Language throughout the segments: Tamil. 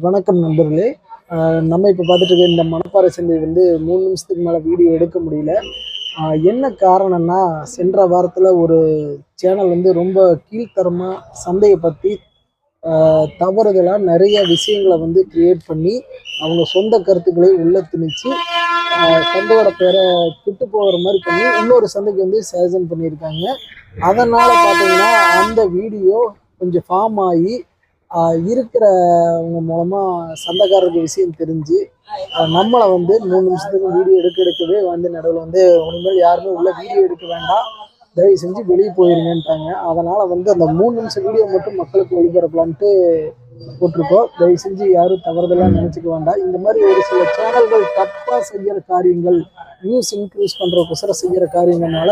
வணக்கம் நண்பர்களே. நம்ம இப்போ பார்த்துட்டு இருக்க இந்த மணப்பாறை சந்தை வந்து 3 நிமிஷத்துக்கு மேலே வீடியோ எடுக்க முடியல. என்ன காரணம்னா, சென்ற வாரத்தில் ஒரு சேனல் வந்து ரொம்ப கீழ்த்தரமாக சந்தையை பற்றி தவறுதலாக நிறைய விஷயங்களை வந்து கிரியேட் பண்ணி அவங்க சொந்த கருத்துக்களை உள்ள திணிச்சு சந்தையோட பேரை விட்டு போகிற மாதிரி பண்ணி இன்னொரு சந்தைக்கு வந்து சேஜன் பண்ணியிருக்காங்க. அதனால் பார்த்தீங்கன்னா அந்த வீடியோ கொஞ்சம் ஃபார்ம் ஆகி இருக்கிறவங்க மூலமாக சந்தைக்காரருக்கு விஷயம் தெரிஞ்சு நம்மளை வந்து 3 நிமிஷத்துக்கு வீடியோ எடுக்கவே வந்து நடுவில் வந்து இனிமேல் யாருமே உள்ள வீடியோ எடுக்க வேண்டாம், தயவு செஞ்சு வெளியே போயிருங்கன்ட்டாங்க. அதனால் வந்து அந்த 3 நிமிஷம் வீடியோ மட்டும் மக்களுக்கு ஒளிபரப்பலான்ட்டு போட்டிருக்கோம். தயவு செஞ்சு யாரும் தவறுதெல்லாம் நினச்சிக்க வேண்டாம். இந்த மாதிரி ஒரு சில சேனல்கள் தப்பாக செய்கிற காரியங்கள், நியூஸ் இன்க்ரீஸ் பண்ணுறதுக்கோசரம் செய்கிற காரியங்கள்னால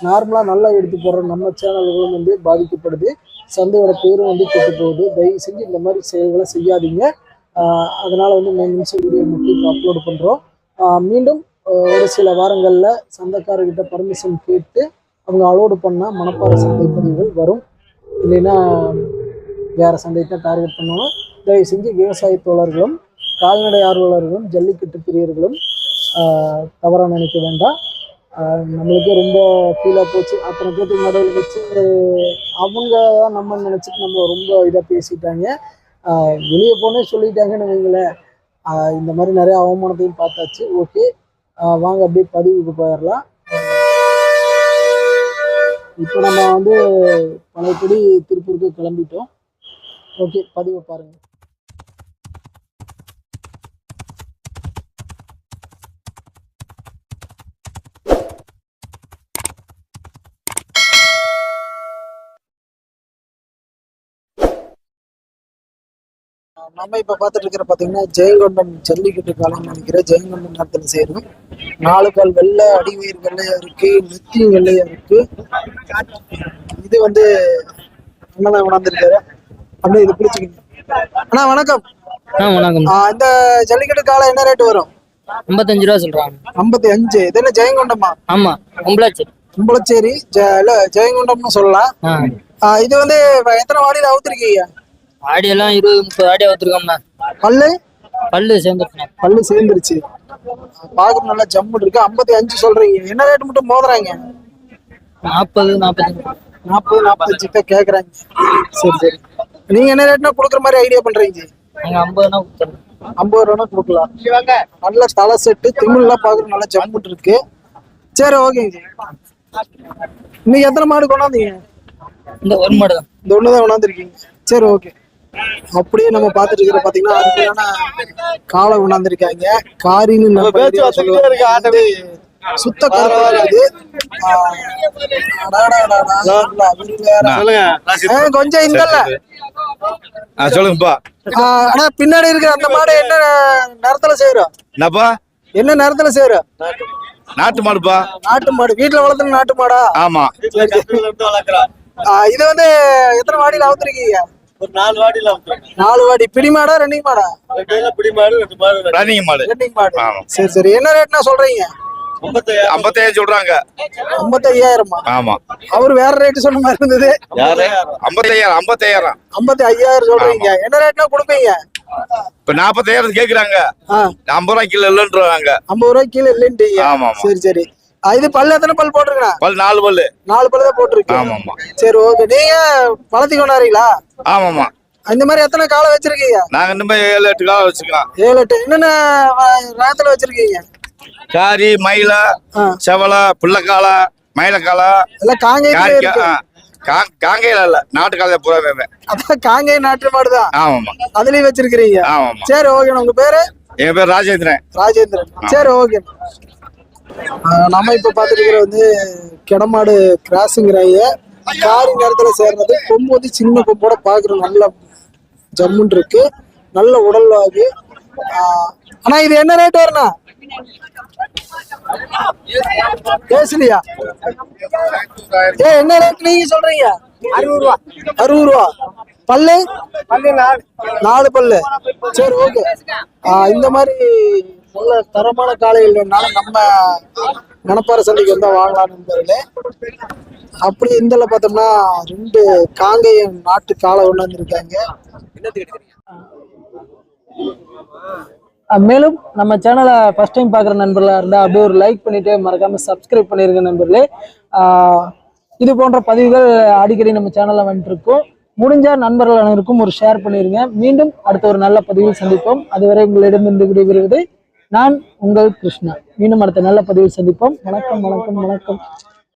நார்மலாக நல்லா எடுத்து போடுற நம்ம சேனல்களும் வந்து பாதிக்கப்படுது, சந்தையோட பேரும் வந்து கெட்டு போகுது. தயவு செஞ்சு இந்த மாதிரி செயல்களை செய்யாதீங்க. அதனால் வந்து 3 நிமிஷம் வீடியோ மட்டும் இப்போ அப்லோடு பண்ணுறோம். மீண்டும் ஒரு சில வாரங்களில் சந்தைக்காரர்கிட்ட பர்மிஷன் கேட்டு அவங்க அலோடு பண்ணால் மணப்பாறை சந்தை பதிவுகள் வரும். இல்லைன்னா வேறு சந்தையை தான் டார்கெட் பண்ணுவோம். தயவு செஞ்சு விவசாய தோழர்களும் கால்நடை ஆர்வலர்களும் ஜல்லிக்கட்டு பிரியர்களும் தவறாக நினைக்க வேண்டாம். நம்மளுக்கே ரொம்ப ஃபீலாக போச்சு. அத்தனை பேருக்கு நடுவில் வச்சு அவங்க தான் நம்ம நினச்சிட்டு நம்ம ரொம்ப இதாக பேசிட்டாங்க. வெளியே போனே சொல்லிட்டாங்கன்னு வைங்களேன். இந்த மாதிரி நிறைய அவமானத்தையும் பார்த்தாச்சு. ஓகே, வாங்க அப்படியே பதிவுக்கு போயிடலாம். இப்போ நம்ம வந்து பழையபடி திருப்பூருக்கு கிளம்பிட்டோம். ஓகே, பதிவை பாருங்கள். நம்ம இப்போ பார்த்துட்டு இருக்கிற பார்த்தீங்கன்னா ஜெயங்கொண்டம் ஜல்லிக்கட்டு காலைன்னு நினைக்கிறேன். ஜெயங்கொண்டம் நேரத்தில் செய்யணும். 4 கால் வெள்ளை, அடிவயிறு வெள்ளையா இருக்கு, நெத்தியும் வெள்ளையா இருக்கு. இது வந்து அண்ணன் உணர்ந்துருக்காரு. அப்படியே இது பிடிச்சிக்கிங்க. அண்ணா வணக்கம். வணக்கம். இந்த ஜல்லிக்கட்டு காலை என்ன ரேட் வரும்? 55 ரூபா சொல்றாங்க. 55. இது என்ன ஜெயங்கொண்டமா? ஆமா, கும்பலச்சேரி ஜெயங்கொண்டம்னு சொல்லலாம். இது வந்து எத்தனை வாடியில் அவுத்துருக்கீங்க? ஆடி எல்லாம் 20-30 ஆடி அவுத்துருக்கோம்ண்ணா. பல்லு சேர்ந்துருச்சு. பாக்குறது நல்லா ஜம்முன்னு இருக்கு. 55 சொல்றீங்க. என்ன ரேட் மட்டும் மோதுறாங்க? 40-45 கேக்குறாங்க. சரி. நீங்க என்ன ரேட்னா கொடுக்குற மாதிரி ஐடியா பண்றீங்க? 50 ரூபா கொடுக்கலாம். நல்ல தலை செட்டு திமிழ்லாம் பாக்குறது நல்லா ஜம்முன்னு இருக்கு. சரி, ஓகேங்க. இன்னைக்கு எத்தனை மாடு கொண்டாந்தீங்க? இந்த ஒரு மாடு தான். இந்த ஒண்ணுதான் கொண்டாந்துருக்கீங்க. சரி, ஓகே. அப்படியே நம்ம பார்த்துட்டு இருக்கிற பாத்தீங்கன்னா அருமையான காளை கொண்டாந்துருக்காங்க. காரின்னு சுத்த கருது. கொஞ்சம் இங்கல்ல சொல்லுங்கப்பா. ஆனா பின்னாடி இருக்கிற அந்த மாடு என்ன நேரத்துல செய்யறோம்? என்ன நேரத்துல செய்யறோம்? நாட்டு மாடுப்பா. நாட்டு மாடு வீட்டுல வளர்த்துன நாட்டு மாடா? ஆமா. இது வந்து எத்தனை வாடியில அவுத்துருக்கீங்க? ஒரு 4 வாடியில. 4 வாடி. பிடி மாடா ரன்னிங் மாடா? பிடி மாடு, 2 மாடு ரன்னிங் மாடு. சரி. என்ன ரேட்னா சொல்றீங்க? 55 சொல்றாங்க. 55,000. ஆமா. அவரு வேற ரேட் சொன்ன மாதிரி இருந்தது. 55,000 சொல்றீங்க. என்ன ரேட்னா கொடுப்பீங்க? இப்ப 40,000 கேக்குறாங்க. 50 ரூபாய் கீழே இல்லைன்றாங்க. 50 ரூபாய் கீழே இல்லைன்றீங்க. ஆமா. சரி. இது பல்லு எத்தனை பல் போட்டிருக்கா? பல் 4 பல்லு. 4 பல்லு தான் போட்டிருக்கு. ஆமாமா. சரி, ஓகே. நீங்க வளர்த்தி கொண்டாடுறீங்களா? ஆமாமா. இந்த மாதிரி எத்தனை காலை வச்சிருக்கீங்க? நாங்க இந்த மாதிரி 7-8 காலை வச்சிருக்கோம். 7-8. என்னென்ன ரகத்துல வச்சிருக்கீங்க? காரி, மயில, செவல, பிள்ளைக்கால, மயிலக்கால எல்லாம் காங்கையில இல்ல, நாட்டு காலை பூராவே. அதான் காங்கேய நாட்டு மாடுதான். ஆமாமா. அதுலயும் வச்சிருக்கீங்க. ஆமாமா. சரி, ஓகே. உங்க பேரு? என் பேர் ராஜேந்திரன். சரி, ஓகே. நம்ம இப்ப பாத்துருக்கிற வந்து கிடமாடு கிராஸுங்கிறாங்க. காரி நேரத்துல சேர்றது. கொம்பு வந்து சின்ன கொம்போட பாக்குறது நல்ல ஜம்முன் இருக்கு. நல்ல உடல் வாகு. ஆனா இது என்ன ரேட் வரும்னா? பேசலையா? என்ன ரேட் நீங்க சொல்றீங்க? 60 ரூபா. பல்லு 4 பல்லு. சரி, ஓகே. இந்த மாதிரி நல்ல தரமான காளைகள்னால நம்ம மணப்பாறை சந்தைக்கு வந்தா வாங்கலாம் நண்பர்களே. அப்படி இந்தல பார்த்தோம்னா 2 காங்கேயம் நாட்டு காளை கொண்டாந்துருக்காங்க. மேலும் நம்ம சேனலை ஃபர்ஸ்ட் டைம் பார்க்குற நண்பர்களாக இருந்தால் அப்படியே ஒரு லைக் பண்ணிட்டு மறக்காம சப்ஸ்கிரைப் பண்ணிருங்க நண்பர்களே. இது போன்ற பதிவுகள் அடிக்கடி நம்ம சேனலில் வந்துட்டு இருக்கோம். முடிஞ்ச நண்பர்கள் அனைவருக்கும் ஒரு ஷேர் பண்ணிருங்க. மீண்டும் அடுத்த ஒரு நல்ல பதிவில் சந்திப்போம். அதுவரை உங்களிடமிருந்து விடைபெறுவது நான் உங்கள் கிருஷ்ணா. மீண்டும் அடுத்த நல்ல பதிவில் சந்திப்போம். வணக்கம் வணக்கம் வணக்கம்.